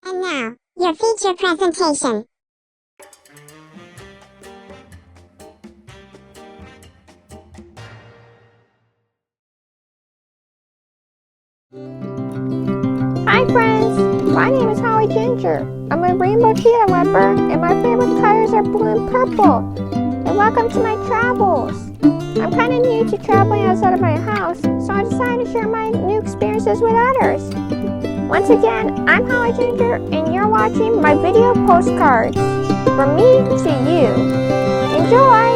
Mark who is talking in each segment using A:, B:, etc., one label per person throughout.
A: And now, your feature presentation.
B: Hi friends, my name is HollyGinger. I'm a rainbow cheetah webber, and my favorite colors are blue and purple. And welcome to my travels. I'm kind of new to traveling outside of my house, so I decided to share my new experiences with others. Once again, I'm HollyGinger, and you're watching my video postcards. From me to you. Enjoy!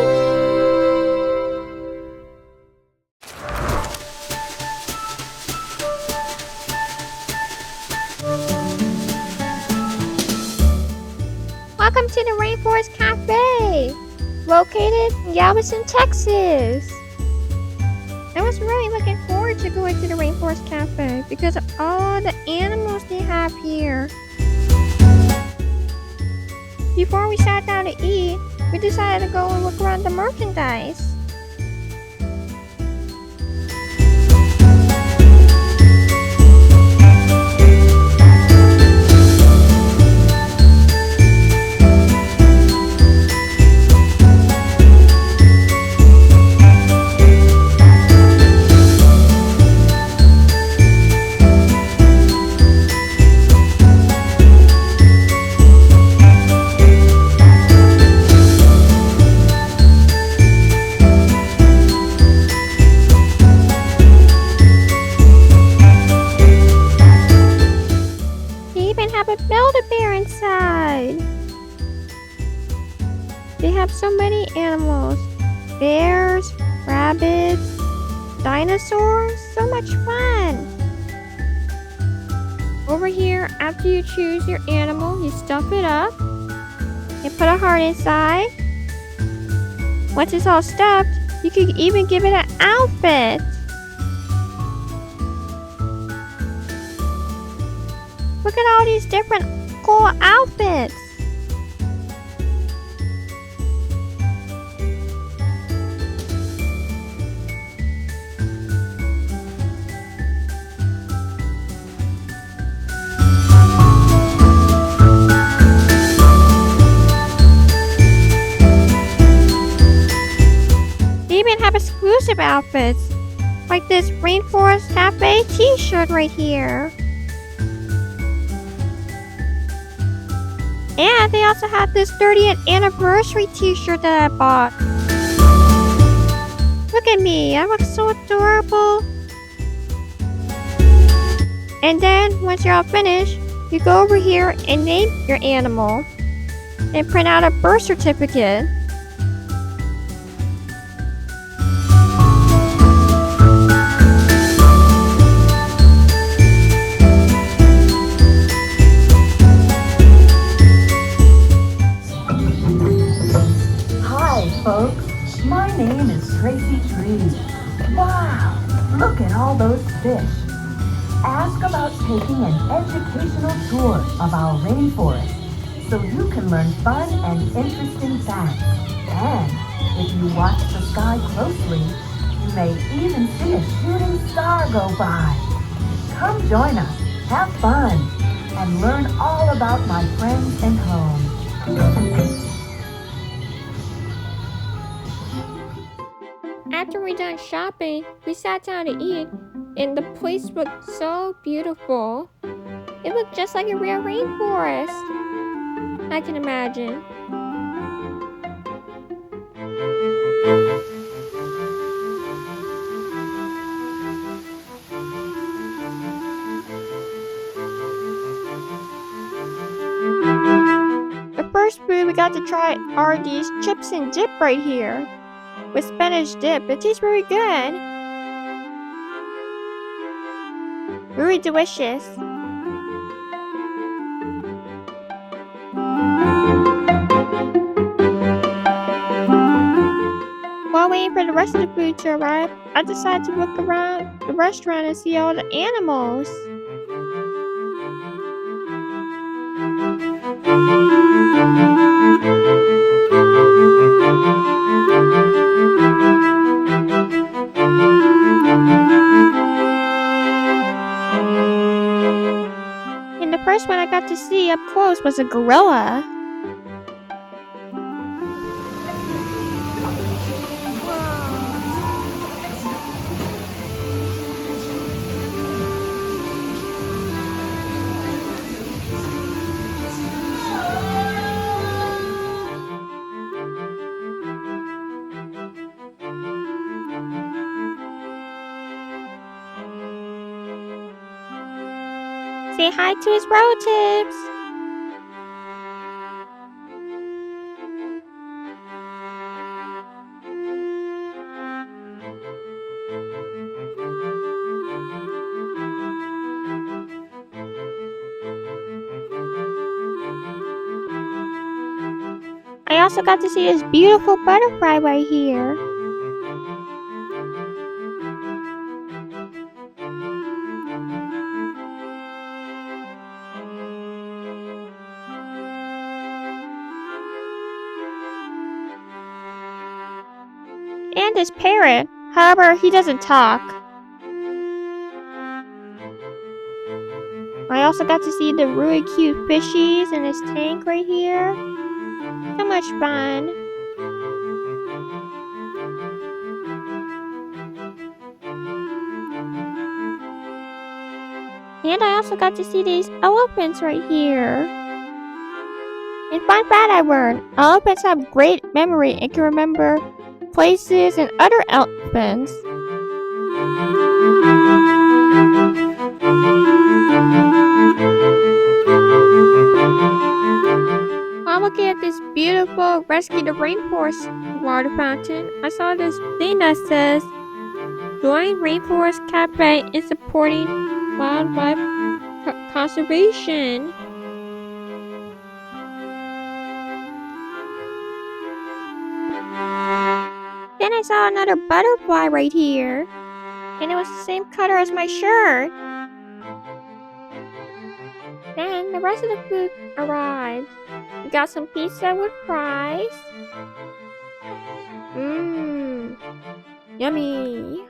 B: Welcome to the Rainforest Cafe, located in Galveston, Texas. I was really looking forward to going to the Rainforest Cafe because of all the animals they have here. Before we sat down to eat, we decided to go and look around the merchandise. Build-A-Bear inside. They have so many animals. Bears, rabbits, dinosaurs. So much fun. Over here, after you choose your animal, you stuff it up and put a heart inside. Once it's all stuffed, you can even give it an outfit. Look at all these different cool outfits. They even have exclusive outfits, like this Rainforest Cafe t-shirt right here. And they also have this 30th anniversary t-shirt that I bought. Look at me, I look so adorable. And then, once you're all finished, you go over here and name your animal. And print out a birth certificate.
C: Folks, my name is Tracy Tree. Wow, look at all those fish. Ask about taking an educational tour of our rainforest so you can learn fun and interesting facts. And if you watch the sky closely, you may even see a shooting star go by. Come join us, have fun, and learn all about my friends and home.
B: After we done shopping, we sat down to eat, and the place looked so beautiful. It looked just like a real rainforest. I can imagine. The first food we got to try are these chips and dip right here. With Spanish dip, it tastes very good. Very delicious. While waiting for the rest of the food to arrive, I decided to look around the restaurant and see all the animals. one I got to see up close was a gorilla. Say hi to his relatives. I also got to see this beautiful butterfly right here. And his parrot. However, he doesn't talk. I also got to see the really cute fishies in his tank right here. So much fun. And I also got to see these elephants right here. And fun fact I learned, elephants have great memory and can remember places and other elephants. While looking at this beautiful Rescue the Rainforest water fountain, I saw this thing that says, "Join Rainforest Cafe in supporting wildlife conservation." Then I saw another butterfly right here, and it was the same color as my shirt. Then the rest of the food arrived. We got some pizza with fries. Mmm, yummy.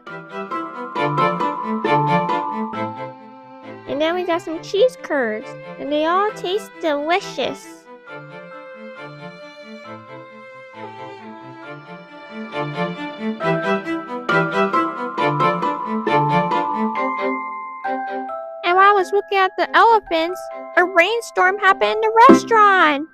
B: And then we got some cheese curds, and they all taste delicious. And while I was looking at the elephants, a rainstorm happened in the restaurant.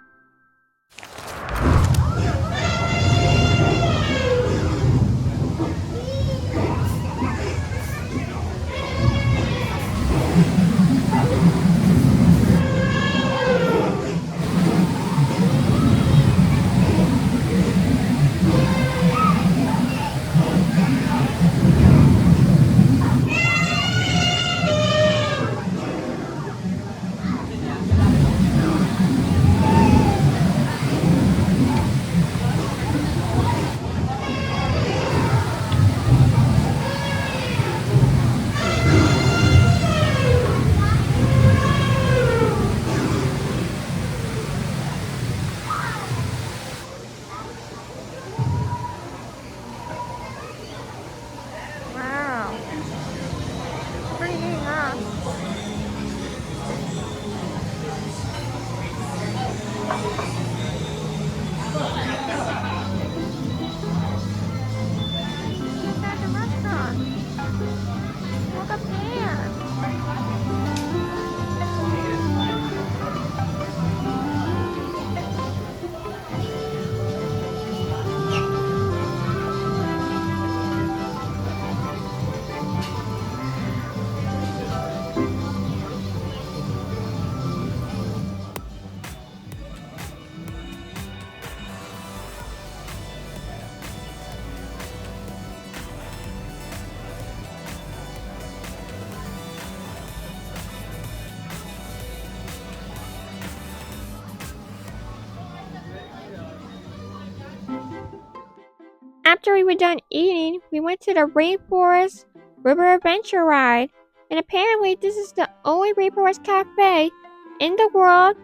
B: After we were done eating, we went to the Rainforest River Adventure Ride, and apparently this is the only Rainforest Cafe in the world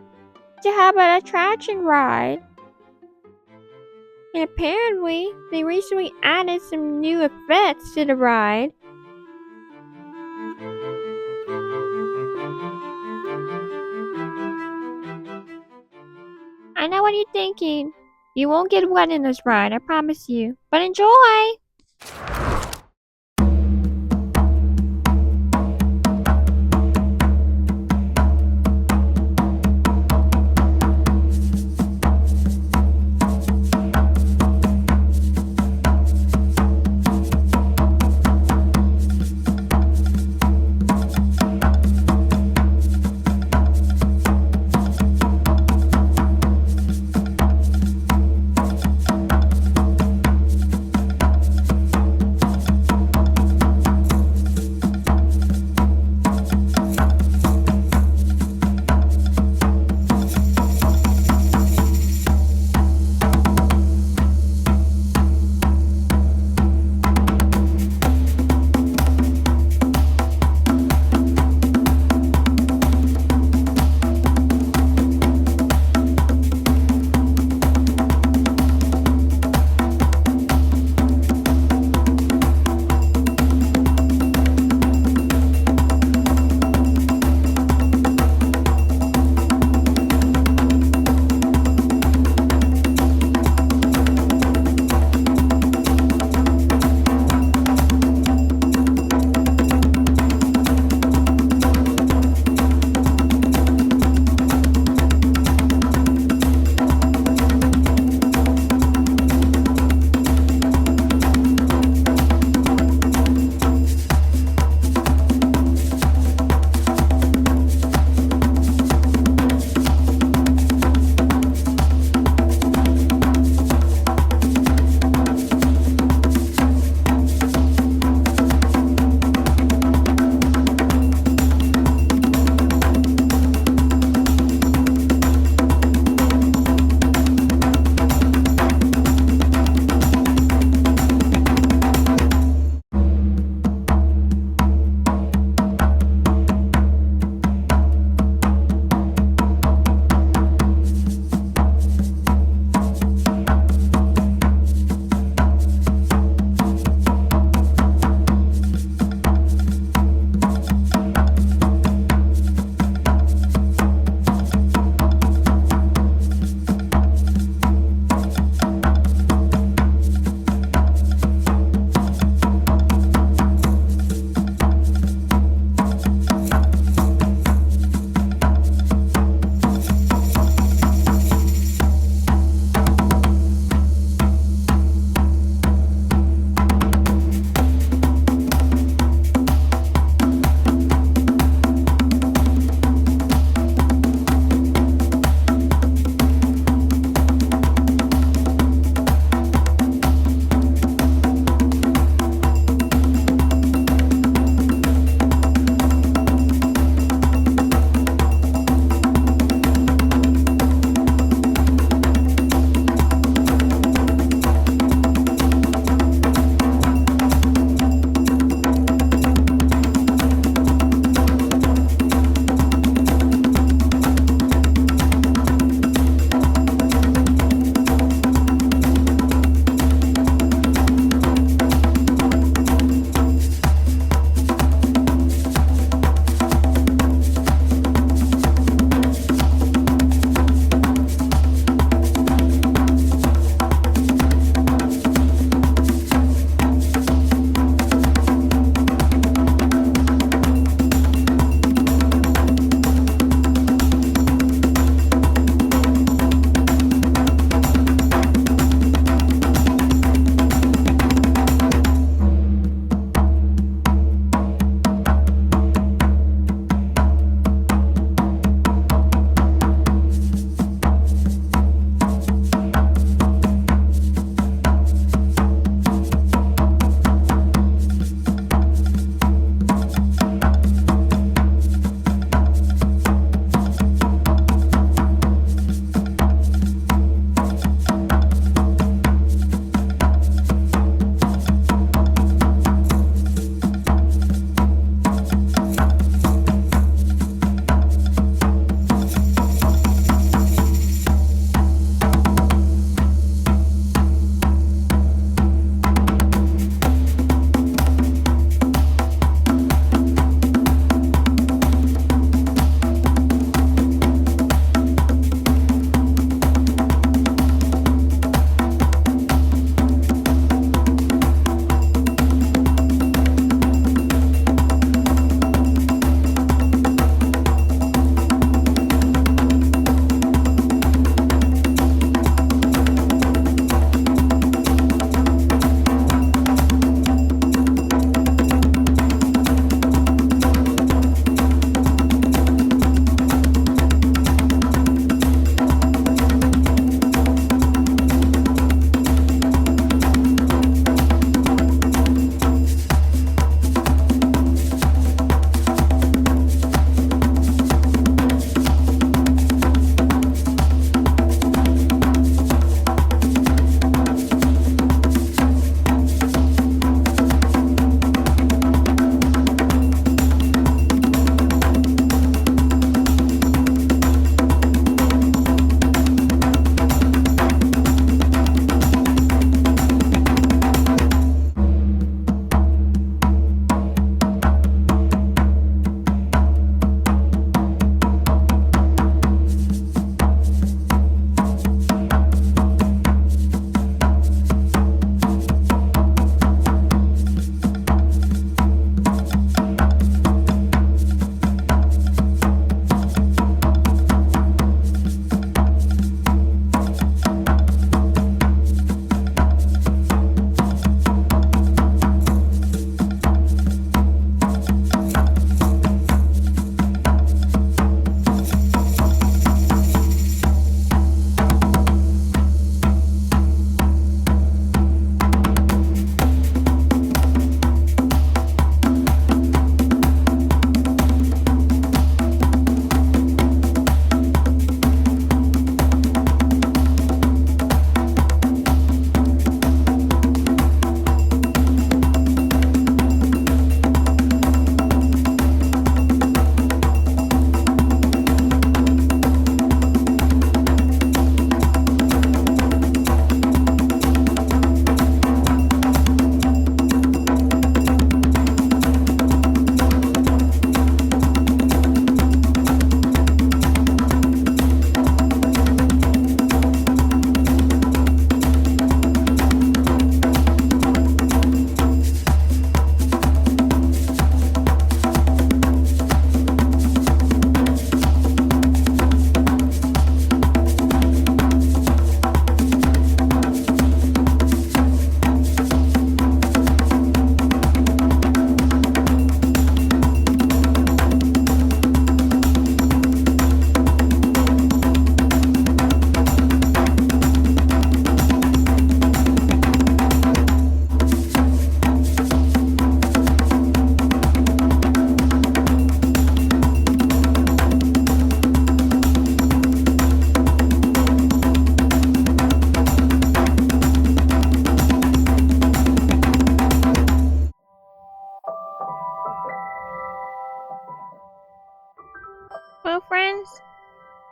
B: to have an attraction ride. And apparently, they recently added some new effects to the ride. I know what you're thinking. You won't get wet in this ride, I promise you. But enjoy!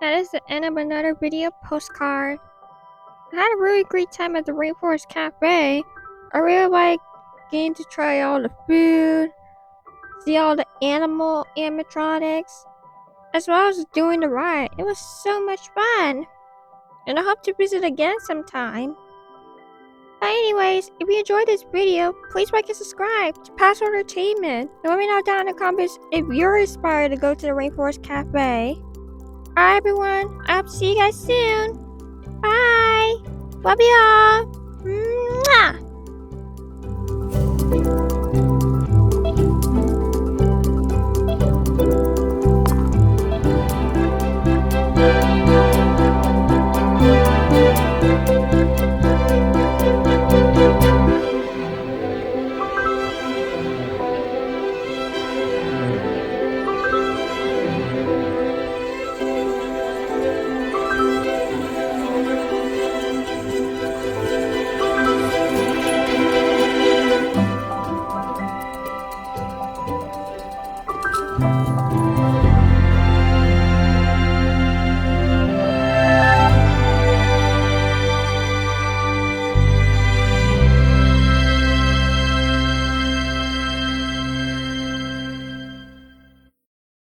B: that is the end of another video postcard. I had a really great time at the Rainforest Cafe. I really like getting to try all the food, see all the animal animatronics, as well as doing the ride. It was so much fun, and I hope to visit again sometime. But anyways, if you enjoyed this video, please like and subscribe to Past Entertainment. And let me know down in the comments if you're inspired to go to the Rainforest Cafe. Alright everyone, I hope to see you guys soon. Bye! Love you all! Mwah!